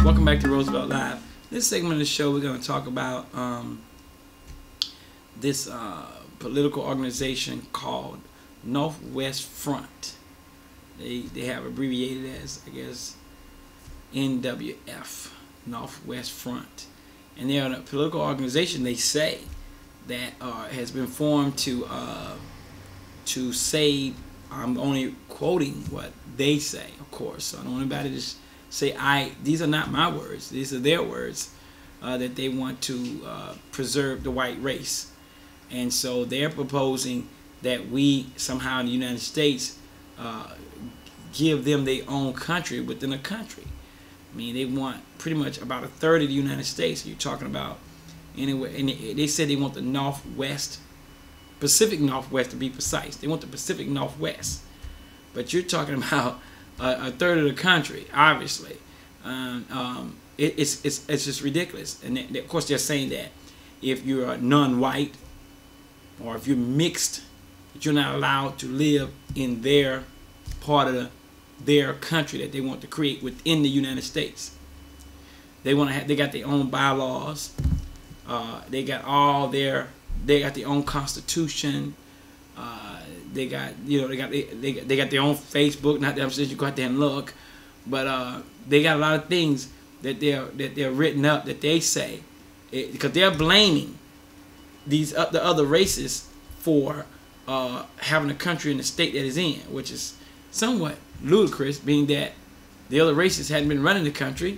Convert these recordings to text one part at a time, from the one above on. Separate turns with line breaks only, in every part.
Welcome back to Roosevelt Live. This segment of the show, we're going to talk about this political organization called Northwest Front. They have abbreviated as, I guess, NWF, Northwest Front. And they're a political organization, they say, that has been formed to save. I'm only quoting what they say, of course. So I don't want anybody to just say these are not my words. These are their words, that they want to preserve the white race. And so they're proposing that we somehow in the United States give them their own country within a country. I mean, they want pretty much about a third of the United States. You're talking about anyway, and they said they want the Northwest, Pacific Northwest to be precise. They want the Pacific Northwest, but you're talking about a third of the country, obviously. It's just ridiculous. And of course, they're saying that if you're non-white or if you're mixed, that you're not allowed to live in their part of their country that they want to create within the United States. They want to have. They got their own bylaws. They got their own constitution. They got they got their own Facebook. Not that I'm saying you go out there and look, but they got a lot of things that they're written up that they say, because they're blaming the other races for having a country in the state that is in, which is somewhat ludicrous, being that the other races hadn't been running the country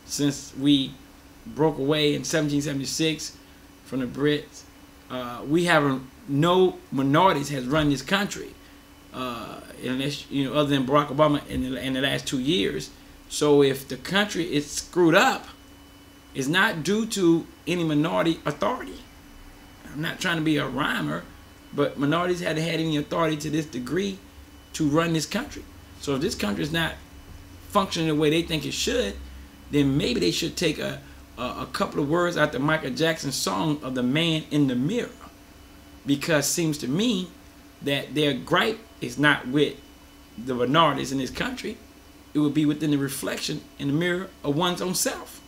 since we broke away in 1776 from the Brits. We haven't. No minorities has run this country, unless other than Barack Obama in the last 2 years. So if the country is screwed up, it's not due to any minority authority. I'm not trying to be a rhymer, but minorities hadn't had any authority to this degree to run this country. So if this country is not functioning the way they think it should, then maybe they should take a couple of words out the Michael Jackson song of The Man in the Mirror. Because it seems to me that their gripe is not with the minorities in this country. It would be within the reflection in the mirror of one's own self.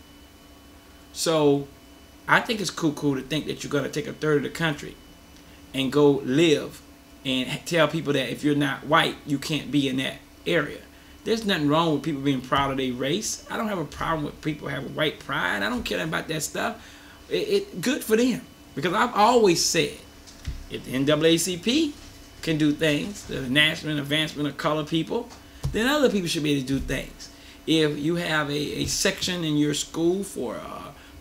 So I think it's cool to think that you're going to take a third of the country and go live and tell people that if you're not white, you can't be in that area. There's nothing wrong with people being proud of their race. I don't have a problem with people having white pride. I don't care about that stuff. Good for them. Because I've always said, if the NAACP can do things, the National Advancement of Color People, then other people should be able to do things. If you have a section in your school for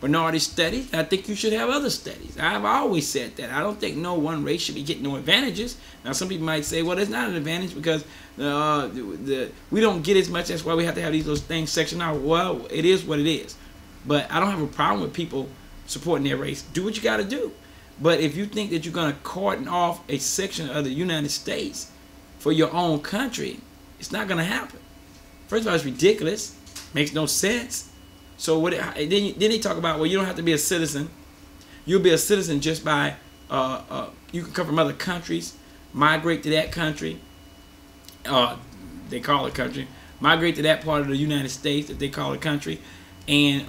minority studies, I think you should have other studies. I've always said that. I don't think no one race should be getting no advantages. Now, some people might say, well, it's not an advantage because we don't get as much. That's why we have to have those things sectioned out. Well, it is what it is. But I don't have a problem with people supporting their race. Do what you got to do. But if you think that you're going to cordon off a section of the United States for your own country, it's not going to happen. First of all, it's ridiculous. Makes no sense. So then they talk about, well, you don't have to be a citizen. You'll be a citizen just by, you can come from other countries, migrate to that country. They call it country. Migrate to that part of the United States that they call a country. And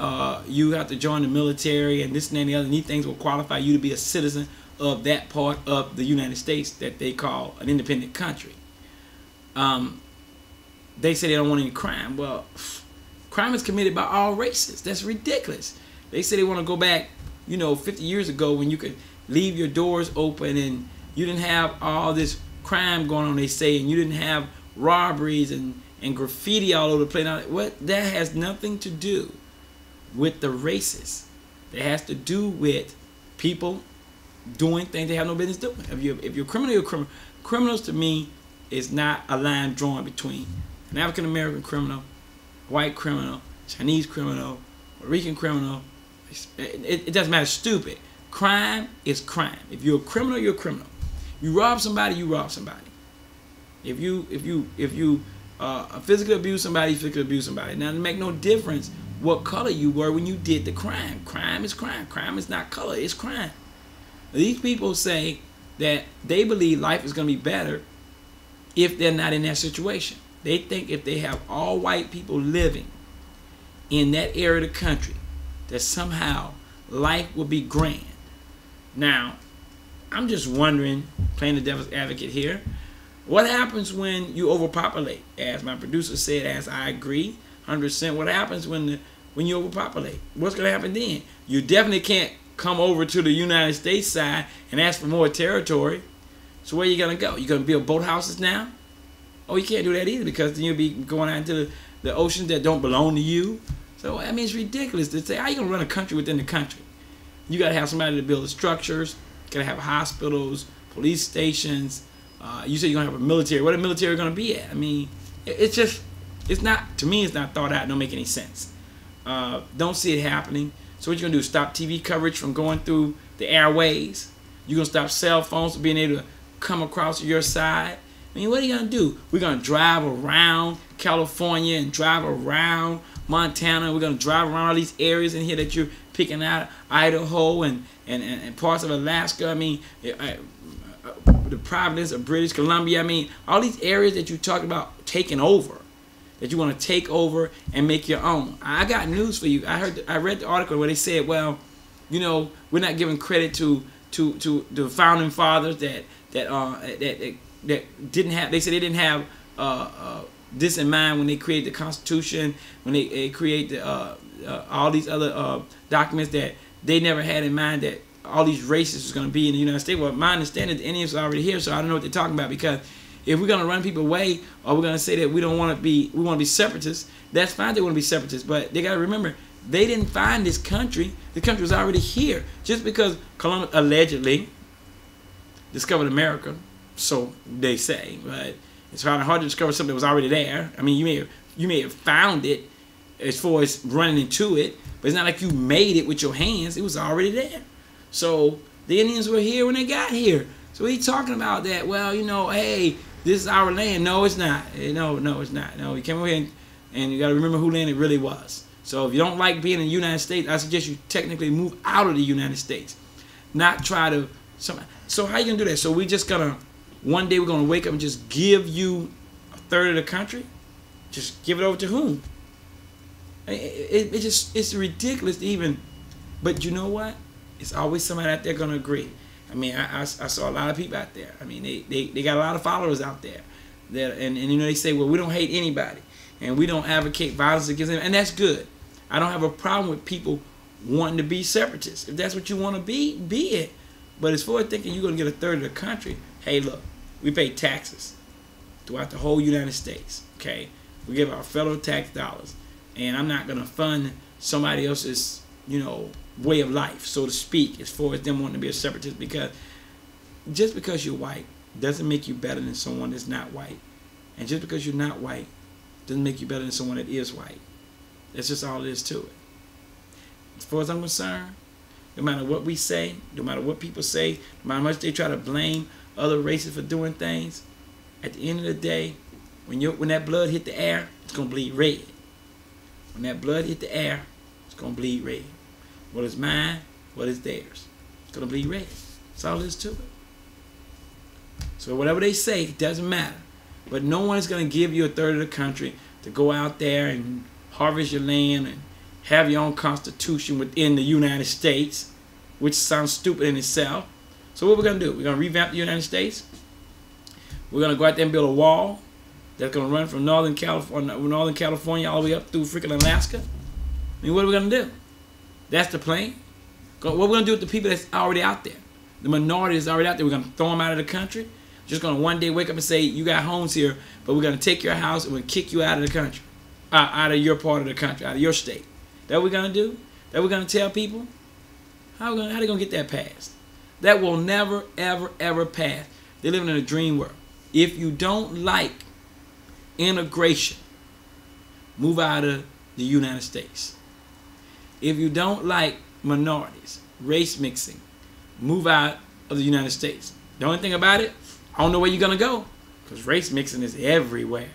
you have to join the military and this and the other. And these things will qualify you to be a citizen of that part of the United States that they call an independent country. They say they don't want any crime. Well, crime is committed by all races. That's ridiculous. They say they want to go back, 50 years ago when you could leave your doors open and you didn't have all this crime going on, they say, and you didn't have robberies and graffiti all over the place. Now, that has nothing to do with the races. It has to do with people doing things they have no business doing. If you're a criminal, you're a criminal. Criminals, to me, is not a line drawn between an African American criminal, white criminal, Chinese criminal, Puerto Rican criminal. It doesn't matter. Stupid. Crime is crime. If you're a criminal, you're a criminal. You rob somebody, you rob somebody. If you physically abuse somebody, you physically abuse somebody. Now, it make no difference what color you were when you did the crime. Crime is crime. Crime is not color. It's crime. These people say that they believe life is going to be better if they're not in that situation. They think if they have all white people living in that area of the country that somehow life will be grand. Now, I'm just wondering, playing the devil's advocate here, what happens when you overpopulate? As my producer said, as I agree, 100%. What happens when you overpopulate? What's going to happen then? You definitely can't come over to the United States side and ask for more territory. So where are you going to go? You going to build boathouses now? Oh, you can't do that either, because then you'll be going out into the oceans that don't belong to you. So, I mean, it's ridiculous to say, how you going to run a country within the country? You got to have somebody to build the structures. You got to have hospitals, police stations. You say you're going to have a military. What are the military going to be at? I mean, it's just, it's not, to me, it's not thought out. It don't make any sense. Don't see it happening. So what you going to do? Stop TV coverage from going through the airways? You're going to stop cell phones from being able to come across your side? I mean, what are you going to do? We're going to drive around California and drive around Montana. We're going to drive around all these areas in here that you're picking out, Idaho and parts of Alaska. I mean, the province of British Columbia. I mean, all these areas that you talk about taking over, that you want to take over and make your own. I got news for you. I read the article where they said, well, you know, we're not giving credit to the founding fathers that didn't have. They said they didn't have this in mind when they created the Constitution, when they created all these other documents, that they never had in mind that all these races was going to be in the United States. Well, my understanding is the Indians are already here, so I don't know what they're talking about, because if we're going to run people away, or we're going to say that we want to be separatists, that's fine. They want to be separatists, but they got to remember, they didn't find this country. The country was already here. Just because Columbus allegedly discovered America, so they say, but it's hard to discover something that was already there. I mean, you may have found it as far as running into it, but it's not like you made it with your hands. It was already there. So the Indians were here when they got here. So he's talking about that. Well, you know, hey, this is our land. No, it's not. No, it's not. No, you came over here and you got to remember who land it really was. So if you don't like being in the United States, I suggest you technically move out of the United States, not try to. So how you gonna do that? So we just gonna, one day we're gonna wake up and just give you a third of the country? Just give it over to whom? It's ridiculous to even. But you know what? It's always somebody out there gonna agree. I mean, I saw a lot of people out there. I mean, they got a lot of followers out there. And you know, they say, well, we don't hate anybody, and we don't advocate violence against them, and that's good. I don't have a problem with people wanting to be separatists. If that's what you want to be it. But as far as thinking you're going to get a third of the country, hey, look, we pay taxes throughout the whole United States, okay? We give our federal tax dollars, and I'm not going to fund somebody else's, you know, way of life, so to speak, as far as them wanting to be a separatist, because just because you're white doesn't make you better than someone that's not white. And just because you're not white doesn't make you better than someone that is white. That's just all there is to it. As far as I'm concerned, no matter what we say, no matter what people say, no matter how much they try to blame other races for doing things, at the end of the day, when that blood hit the air, it's going to bleed red. When that blood hit the air, it's going to bleed red. What is mine, what is theirs? It's going to bleed red. That's all there is to it. So whatever they say, it doesn't matter. But no one is going to give you a third of the country to go out there and harvest your land and have your own constitution within the United States, which sounds stupid in itself. So what we're going to do, we're going to revamp the United States. We're going to go out there and build a wall that's going to run from Northern California all the way up through freaking Alaska. I mean, what are we going to do? That's the plan. What we're going to do with the people that's already out there, the minority that's already out there, we're going to throw them out of the country. Just going to one day wake up and say, you got homes here, but we're going to take your house and we're going to kick you out of the country, out of your part of the country, out of your state. That we're going to do? That we're going to tell people? How they going to get that passed? That will never, ever, ever pass. They're living in a dream world. If you don't like integration, move out of the United States. If you don't like minorities, race mixing, move out of the United States. The only thing about it, I don't know where you're going to go, because race mixing is everywhere.